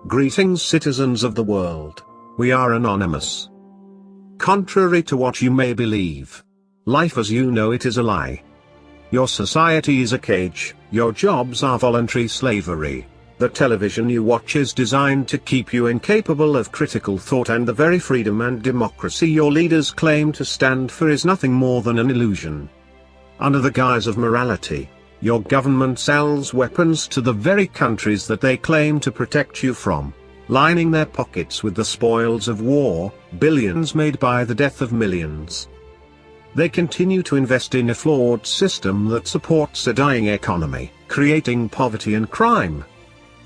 Greetings, citizens of the world. We are Anonymous. Contrary to what you may believe, life as you know it is a lie. Your society is a cage, your jobs are voluntary slavery. The television you watch is designed to keep you incapable of critical thought, and the very freedom and democracy your leaders claim to stand for is nothing more than an illusion. Under the guise of morality, your government sells weapons to the very countries that they claim to protect you from, lining their pockets with the spoils of war, billions made by the death of millions. They continue to invest in a flawed system that supports a dying economy, creating poverty and crime.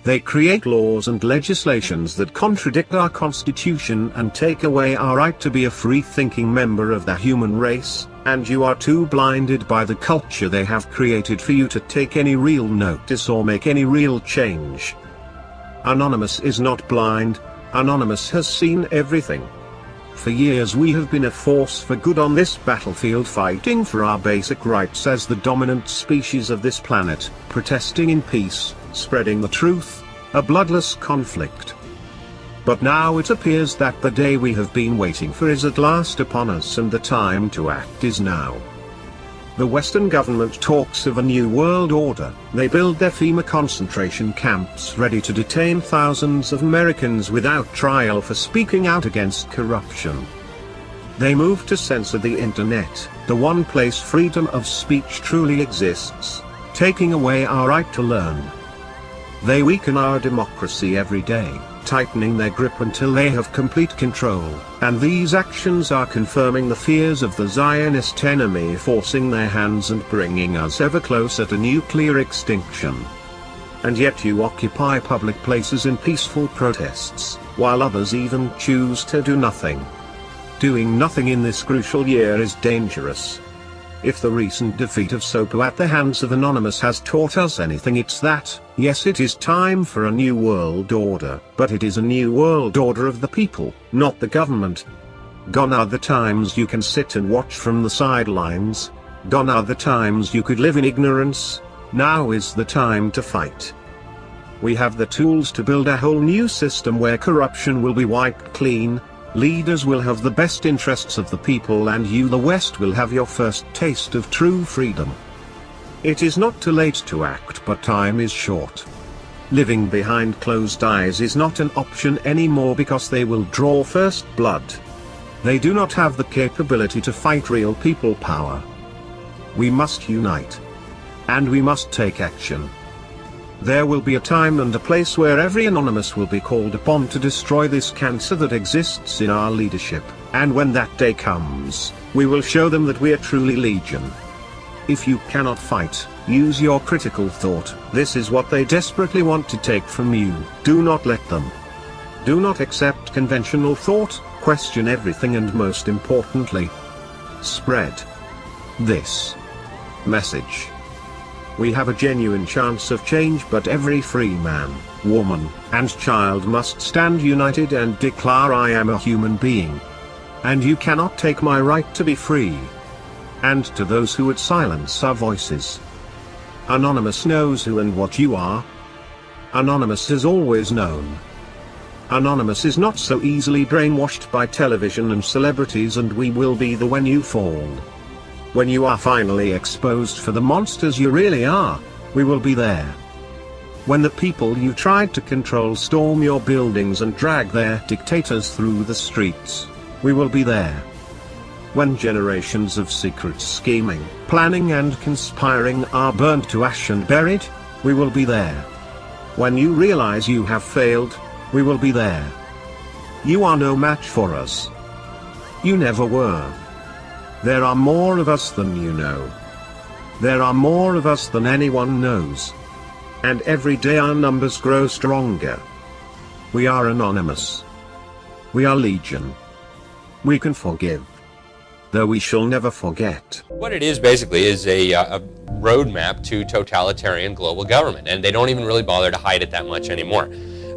They create laws and legislations that contradict our Constitution and take away our right to be a free-thinking member of the human race, and you are too blinded by the culture they have created for you to take any real notice or make any real change. Anonymous is not blind. Anonymous has seen everything. For years we have been a force for good on this battlefield, fighting for our basic rights as the dominant species of this planet, protesting in peace, spreading the truth, a bloodless conflict. But now it appears that the day we have been waiting for is at last upon us, and the time to act is now. The Western government talks of a new world order. They build their FEMA concentration camps ready to detain thousands of Americans without trial for speaking out against corruption. They move to censor the internet, the one place freedom of speech truly exists, taking away our right to learn. They weaken our democracy every day, tightening their grip until they have complete control, and these actions are confirming the fears of the Zionist enemy, forcing their hands and bringing us ever closer to nuclear extinction. And yet you occupy public places in peaceful protests, while others even choose to do nothing. Doing nothing in this crucial year is dangerous. If the recent defeat of SOPO at the hands of Anonymous has taught us anything, it's that, yes, it is time for a new world order, but it is a new world order of the people, not the government. Gone are the times you can sit and watch from the sidelines. Gone are the times you could live in ignorance. Now is the time to fight. We have the tools to build a whole new system where corruption will be wiped clean. Leaders will have the best interests of the people, and you, the West, will have your first taste of true freedom. It is not too late to act, but time is short. Living behind closed eyes is not an option anymore, because they will draw first blood. They do not have the capability to fight real people power. We must unite. And we must take action. There will be a time and a place where every Anonymous will be called upon to destroy this cancer that exists in our leadership, and when that day comes, we will show them that we are truly Legion. If you cannot fight, use your critical thought. This is what they desperately want to take from you. Do not let them. Do not accept conventional thought, question everything, and most importantly, spread this message. We have a genuine chance of change, but every free man, woman, and child must stand united and declare, I am a human being. And you cannot take my right to be free. And to those who would silence our voices, Anonymous knows who and what you are. Anonymous has always known. Anonymous is not so easily brainwashed by television and celebrities, and we will be the when you fall. When you are finally exposed for the monsters you really are, we will be there. When the people you tried to control storm your buildings and drag their dictators through the streets, we will be there. When generations of secret scheming, planning and conspiring are burnt to ash and buried, we will be there. When you realize you have failed, we will be there. You are no match for us. You never were. There are more of us than you know. There are more of us than anyone knows. And every day our numbers grow stronger. We are Anonymous. We are Legion. We can forgive, though we shall never forget. What it is basically is a roadmap to totalitarian global government, and they don't even really bother to hide it that much anymore.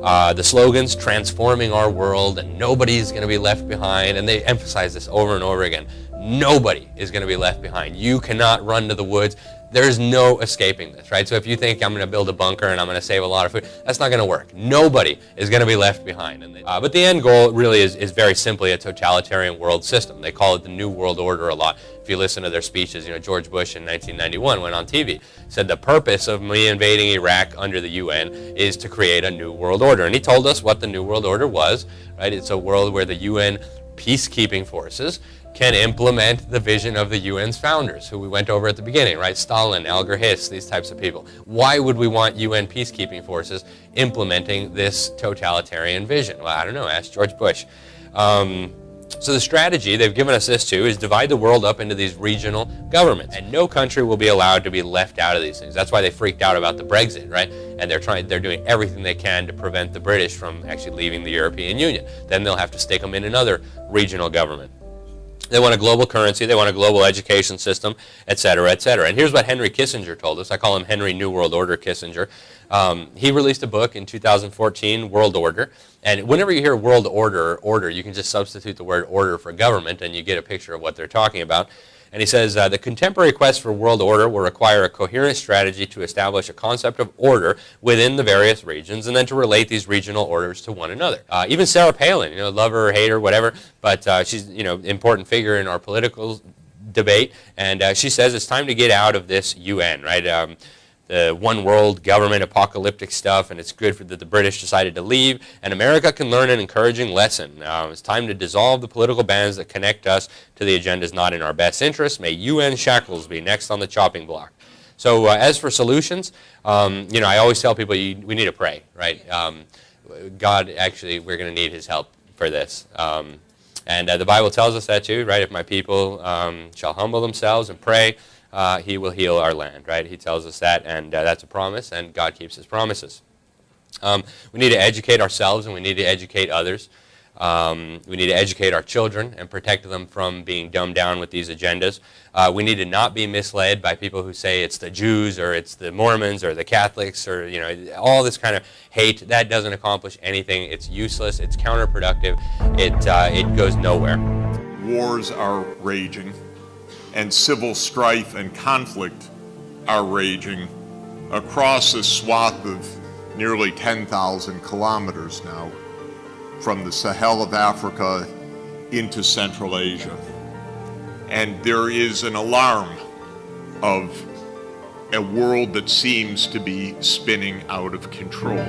The slogans, transforming our world, and nobody's going to be left behind, and they emphasize this over and over again. Nobody is going to be left behind. You cannot run to the woods. There's no escaping this, right? So if you think I'm going to build a bunker and I'm going to save a lot of food, that's not going to work. Nobody is going to be left behind. But the end goal really is very simply a totalitarian world system. They call it the New World Order a lot. If you listen to their speeches, George Bush in 1991 went on TV, said the purpose of me invading Iraq under the UN is to create a new world order. And he told us what the New World Order was, right? It's a world where the UN peacekeeping forces can implement the vision of the UN's founders, who we went over at the beginning, right? Stalin, Alger Hiss, these types of people. Why would we want UN peacekeeping forces implementing this totalitarian vision? Well, I don't know, ask George Bush. So the strategy they've given us this to is divide the world up into these regional governments, and no country will be allowed to be left out of these things. That's why they freaked out about the Brexit, right? And they're doing everything they can to prevent the British from actually leaving the European Union. Then they'll have to stick them in another regional government. They want a global currency, they want a global education system, et cetera, et cetera. And here's what Henry Kissinger told us. I call him Henry New World Order Kissinger. He released a book in 2014, World Order. And whenever you hear world order, you can just substitute the word order for government and you get a picture of what they're talking about. And he says, the contemporary quest for world order will require a coherent strategy to establish a concept of order within the various regions and then to relate these regional orders to one another. Even Sarah Palin, love her or hate her, whatever, but she's, important figure in our political debate. And she says it's time to get out of this UN, right? The one world government apocalyptic stuff, and it's good that the British decided to leave, and America can learn an encouraging lesson. It's time to dissolve the political bands that connect us to the agendas not in our best interest. May UN shackles be next on the chopping block. So as for solutions, I always tell people we need to pray, right? God, actually, we're going to need his help for this. And the Bible tells us that too, right? If my people shall humble themselves and pray, he will heal our land, right? He tells us that, and that's a promise, and God keeps his promises. We need to educate ourselves, and we need to educate others. We need to educate our children and protect them from being dumbed down with these agendas. We need to not be misled by people who say it's the Jews or it's the Mormons or the Catholics or all this kind of hate. That doesn't accomplish anything. It's useless. It's counterproductive. It goes nowhere. Wars are raging, and civil strife and conflict are raging across a swath of nearly 10,000 kilometers now, from the Sahel of Africa into Central Asia. And there is an alarm of a world that seems to be spinning out of control.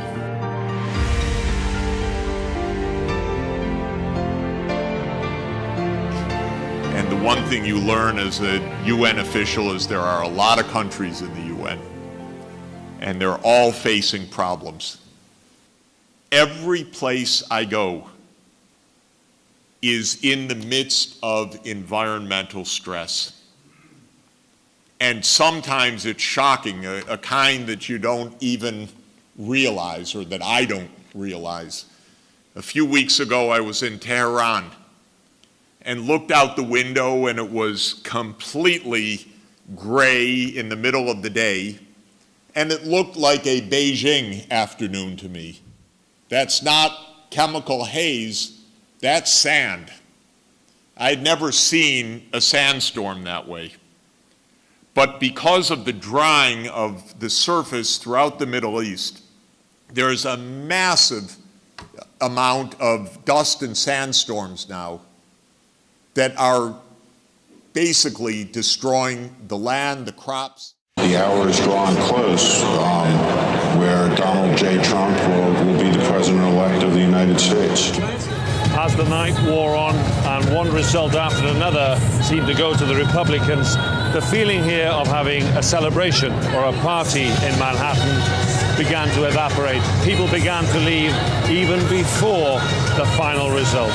And the one thing you learn as a UN official is there are a lot of countries in the UN, and they're all facing problems. Every place I go is in the midst of environmental stress. And sometimes it's shocking, a kind that you don't even realize, or that I don't realize. A few weeks ago, I was in Tehran and looked out the window, and it was completely gray in the middle of the day, and it looked like a Beijing afternoon to me. That's not chemical haze, that's sand. I'd never seen a sandstorm that way. But because of the drying of the surface throughout the Middle East, there's a massive amount of dust and sandstorms now that are basically destroying the land, the crops. The hour is drawing close where Donald J. Trump will be the president-elect of the United States. As the night wore on and one result after another seemed to go to the Republicans, the feeling here of having a celebration or a party in Manhattan began to evaporate. People began to leave even before the final result.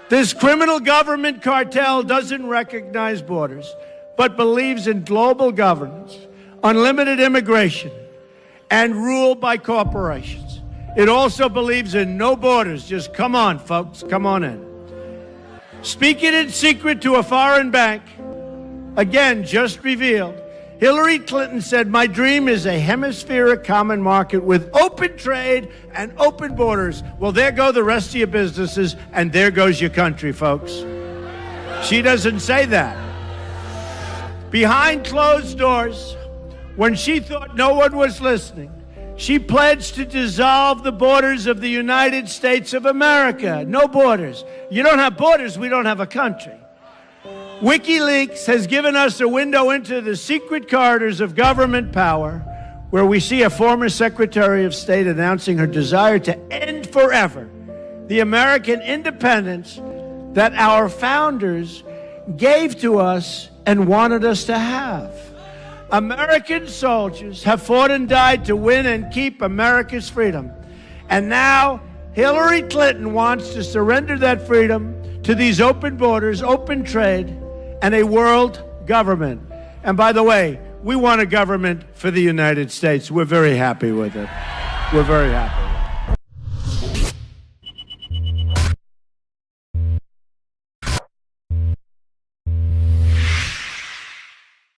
This criminal government cartel doesn't recognize borders, but believes in global governance, unlimited immigration, and rule by corporations. It also believes in no borders. Just come on, folks, come on in. Speaking in secret to a foreign bank, again, just revealed, Hillary Clinton said, "My dream is a hemispheric common market with open trade and open borders." Well, there go the rest of your businesses, and there goes your country, folks. She doesn't say that. Behind closed doors, when she thought no one was listening, she pledged to dissolve the borders of the United States of America. No borders. You don't have borders, we don't have a country. WikiLeaks has given us a window into the secret corridors of government power, where we see a former Secretary of State announcing her desire to end forever the American independence that our founders gave to us and wanted us to have. American soldiers have fought and died to win and keep America's freedom. And now Hillary Clinton wants to surrender that freedom to these open borders, open trade, and a world government. And by the way, we want a government for the United States. We're very happy with it. We're very happy.